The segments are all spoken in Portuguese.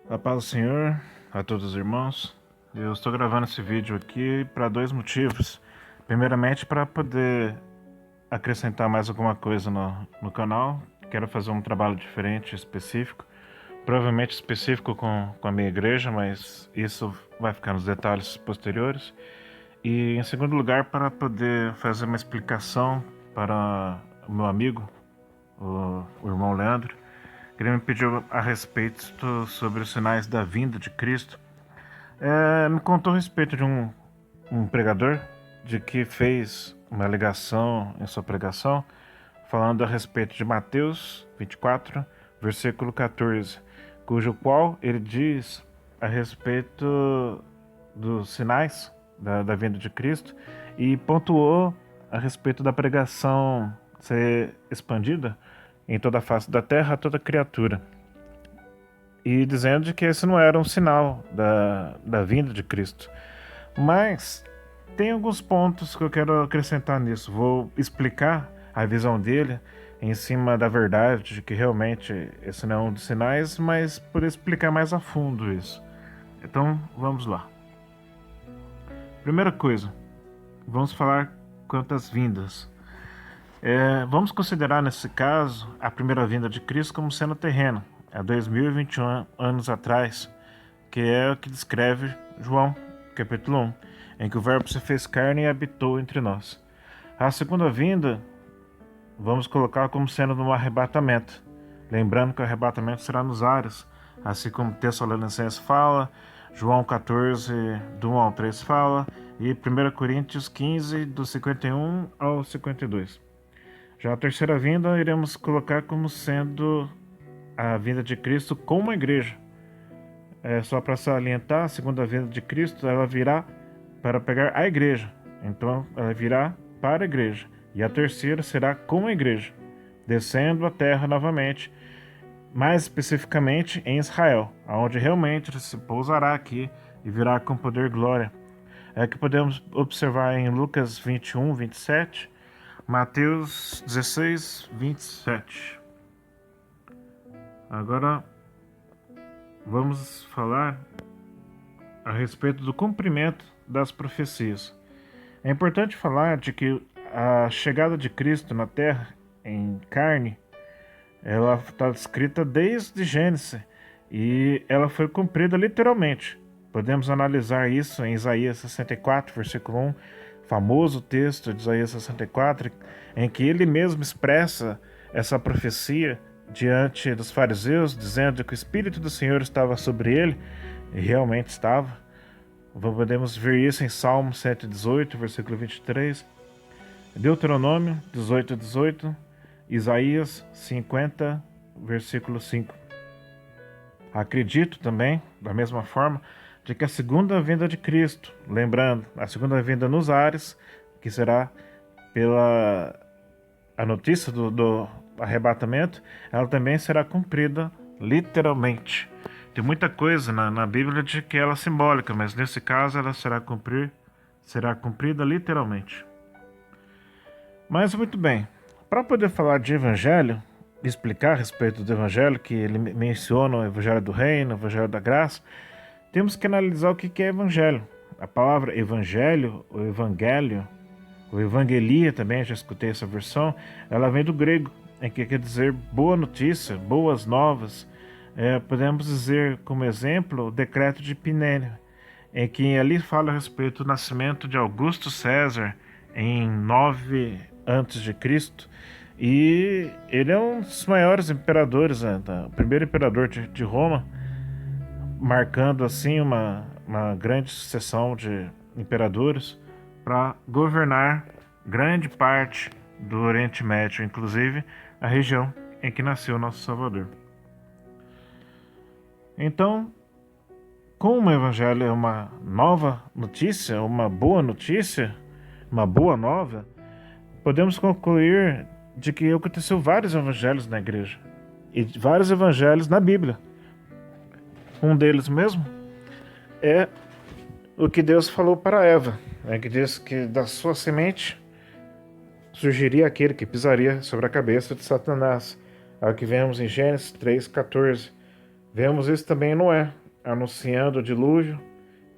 A paz do Senhor a todos os irmãos. Eu estou gravando esse vídeo aqui para dois motivos. Primeiramente, para poder acrescentar mais alguma coisa no canal. Quero fazer um trabalho diferente, específico. Provavelmente específico com a minha igreja, mas isso vai ficar nos detalhes posteriores. E em segundo lugar, para poder fazer uma explicação para o meu amigo, o irmão Leandro, que ele me pediu a respeito sobre os sinais da vinda de Cristo. Me contou a respeito de um pregador de que fez uma alegação em sua pregação, falando a respeito de Mateus 24, versículo 14, cujo qual ele diz a respeito dos sinais da vinda de Cristo e pontuou a respeito da pregação ser expandida em toda a face da terra a toda criatura, e dizendo que esse não era um sinal da vinda de Cristo. Mas tem alguns pontos que eu quero acrescentar nisso. Vou explicar a visão dele em cima da verdade de que realmente esse não é um dos sinais, mas por explicar mais a fundo isso. Então vamos lá. Primeira coisa, vamos falar quanto às vindas. Vamos considerar nesse caso a primeira vinda de Cristo como sendo terrena, há 2021 anos atrás, que é o que descreve João, capítulo 1, em que o verbo se fez carne e habitou entre nós. A segunda vinda, vamos colocar como sendo no arrebatamento, lembrando que o arrebatamento será nos ares, assim como Tessalonicenses fala, João 14, do 1 ao 3 fala, e 1 Coríntios 15, do 51 ao 52. Já a terceira vinda iremos colocar como sendo a vinda de Cristo como a igreja. Só para salientar, a segunda vinda de Cristo, ela virá para pegar a igreja. Então, ela virá para a igreja. E a terceira será com a igreja, descendo a terra novamente, mais especificamente em Israel, onde realmente ele se pousará aqui e virá com poder e glória. É que podemos observar em Lucas 21, 27, Mateus 16, 27. Agora vamos falar a respeito do cumprimento das profecias. É importante falar de que a chegada de Cristo na Terra em carne, ela está descrita desde Gênesis e ela foi cumprida literalmente. Podemos analisar isso em Isaías 64, versículo 1, famoso texto de Isaías 64, em que ele mesmo expressa essa profecia diante dos fariseus, dizendo que o Espírito do Senhor estava sobre ele, e realmente estava. Podemos ver isso em Salmo 118, versículo 23, Deuteronômio 18, 18, Isaías 50, versículo 5. Acredito também, da mesma forma, de que a segunda vinda de Cristo, lembrando, a segunda vinda nos ares, que será pela a notícia do arrebatamento, ela também será cumprida literalmente. Tem muita coisa na Bíblia de que ela é simbólica, mas nesse caso ela será cumprida literalmente. Mas muito bem, para poder falar de evangelho, explicar a respeito do evangelho, que ele menciona o evangelho do reino, o evangelho da graça, temos que analisar o que é evangelho. A palavra evangelho, o evangelho, o evangelia também, já escutei essa versão, ela vem do grego, em que quer dizer boa notícia, boas novas. Podemos dizer como exemplo o decreto de Pinênio, em que ali fala a respeito do nascimento de Augusto César em 9 a.C., e ele é um dos maiores imperadores, o primeiro imperador de Roma, marcando assim uma grande sucessão de imperadores para governar grande parte do Oriente Médio, inclusive a região em que nasceu nosso Salvador. Então, como o Evangelho é uma nova notícia, uma boa notícia, uma boa nova, podemos concluir de que aconteceu vários evangelhos na igreja e vários evangelhos na Bíblia. Um deles mesmo é o que Deus falou para Eva, que diz que da sua semente surgiria aquele que pisaria sobre a cabeça de Satanás, ao que vemos em Gênesis 3,14. Vemos isso também em Noé, anunciando o dilúvio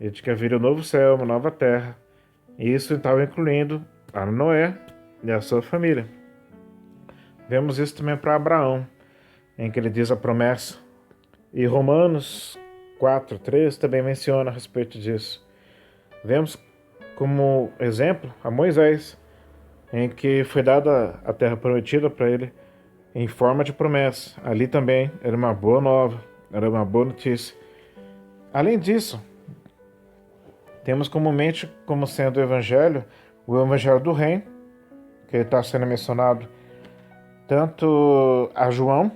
e de que haveria um novo céu, uma nova terra. E isso estava incluindo a Noé e a sua família. Vemos isso também para Abraão, em que ele diz a promessa. E Romanos 4:3 também menciona a respeito disso. Vemos como exemplo a Moisés, em que foi dada a terra prometida para ele em forma de promessa. Ali também era uma boa nova, era uma boa notícia. Além disso, temos comumente como sendo o Evangelho do Reino, que está sendo mencionado tanto a João,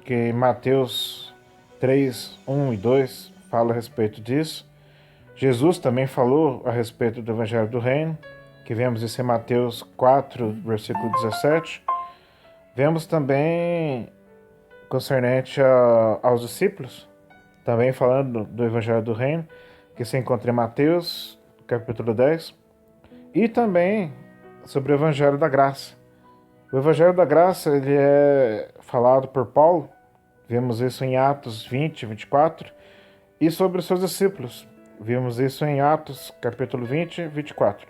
que Mateus 3, 1 e 2 fala a respeito disso. Jesus também falou a respeito do Evangelho do Reino, que vemos isso em Mateus 4, versículo 17. Vemos também concernente aos discípulos, também falando do Evangelho do Reino, que se encontra em Mateus, capítulo 10, e também sobre o Evangelho da Graça. O Evangelho da Graça ele é falado por Paulo, vemos isso em Atos 20, 24, e sobre os seus discípulos, vimos isso em Atos, capítulo 20, 24.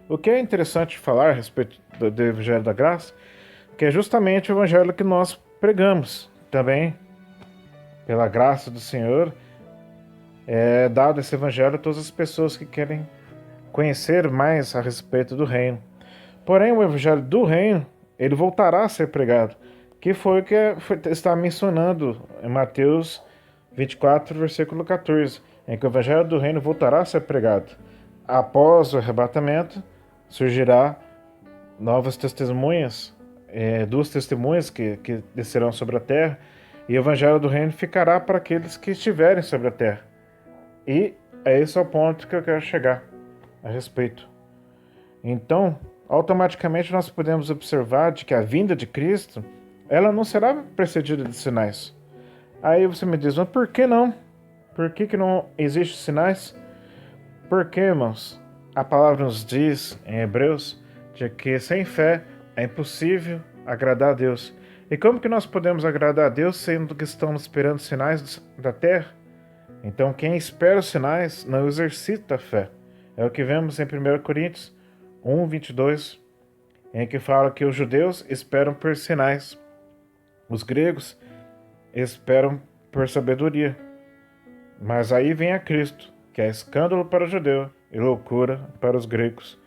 O que é interessante falar a respeito do Evangelho da Graça, que é justamente o Evangelho que nós pregamos também, pela graça do Senhor, é dado esse Evangelho a todas as pessoas que querem conhecer mais a respeito do Reino. Porém, o Evangelho do Reino, ele voltará a ser pregado, que foi o que está mencionando em Mateus 24, versículo 14, em que o Evangelho do Reino voltará a ser pregado. Após o arrebatamento, surgirá novas testemunhas, duas testemunhas que descerão sobre a terra, e o Evangelho do Reino ficará para aqueles que estiverem sobre a terra. E é esse o ponto que eu quero chegar a respeito. Então, automaticamente nós podemos observar de que a vinda de Cristo, ela não será precedida de sinais. Aí você me diz, mas por que não? Por que não existem sinais? Porque, irmãos, a palavra nos diz em Hebreus de que sem fé é impossível agradar a Deus. E como que nós podemos agradar a Deus sendo que estamos esperando sinais da terra? Então quem espera os sinais não exercita a fé. É o que vemos em 1 Coríntios 1, 22, em que fala que os judeus esperam por sinais, os gregos esperam por sabedoria. Mas aí vem a Cristo, que é escândalo para o judeu e loucura para os gregos.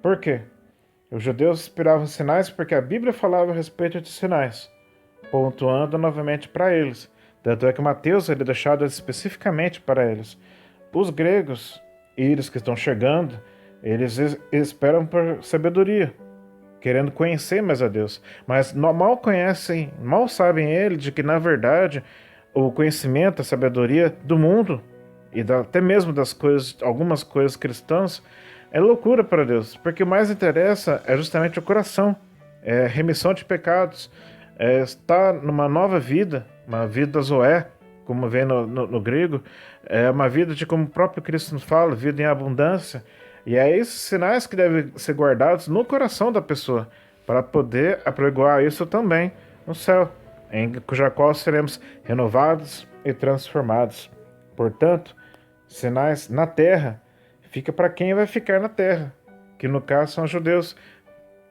Por quê? Os judeus esperavam sinais porque a Bíblia falava a respeito de sinais, pontuando novamente para eles. Tanto é que Mateus ele é deixado especificamente para eles. Os gregos, eles que estão chegando, eles esperam por sabedoria, querendo conhecer mais a Deus. Mas mal conhecem, mal sabem eles de que, na verdade, o conhecimento, a sabedoria do mundo, e até mesmo das coisas, algumas coisas cristãs, é loucura para Deus. Porque o mais interessa é justamente o coração, é remissão de pecados, é estar numa nova vida, uma vida zoé, como vem no grego, é uma vida de, como o próprio Cristo nos fala, vida em abundância. E é esses sinais que devem ser guardados no coração da pessoa, para poder apregoar isso também no céu, em cuja qual seremos renovados e transformados. Portanto, sinais na terra, fica para quem vai ficar na terra, que no caso são os judeus,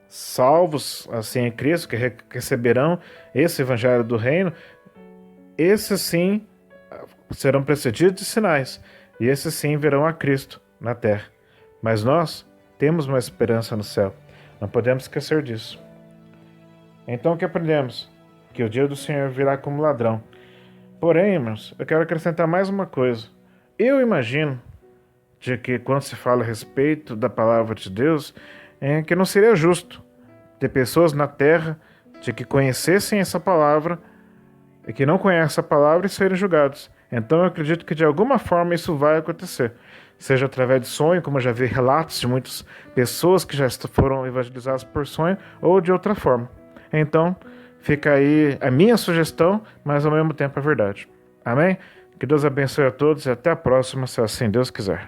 salvos assim em Cristo, que receberão esse Evangelho do Reino. Esses sim serão precedidos de sinais, e esses sim verão a Cristo na terra. Mas nós temos uma esperança no céu, não podemos esquecer disso. Então o que aprendemos? Que o dia do Senhor virá como ladrão. Porém, irmãos, eu quero acrescentar mais uma coisa. Eu imagino de que quando se fala a respeito da palavra de Deus, é que não seria justo ter pessoas na terra de que conhecessem essa palavra e que não conhecem a palavra e serem julgados. Então eu acredito que de alguma forma isso vai acontecer. Seja através de sonho, como eu já vi relatos de muitas pessoas que já foram evangelizadas por sonho, ou de outra forma. Então, fica aí a minha sugestão, mas ao mesmo tempo a verdade. Amém? Que Deus abençoe a todos e até a próxima, se assim Deus quiser.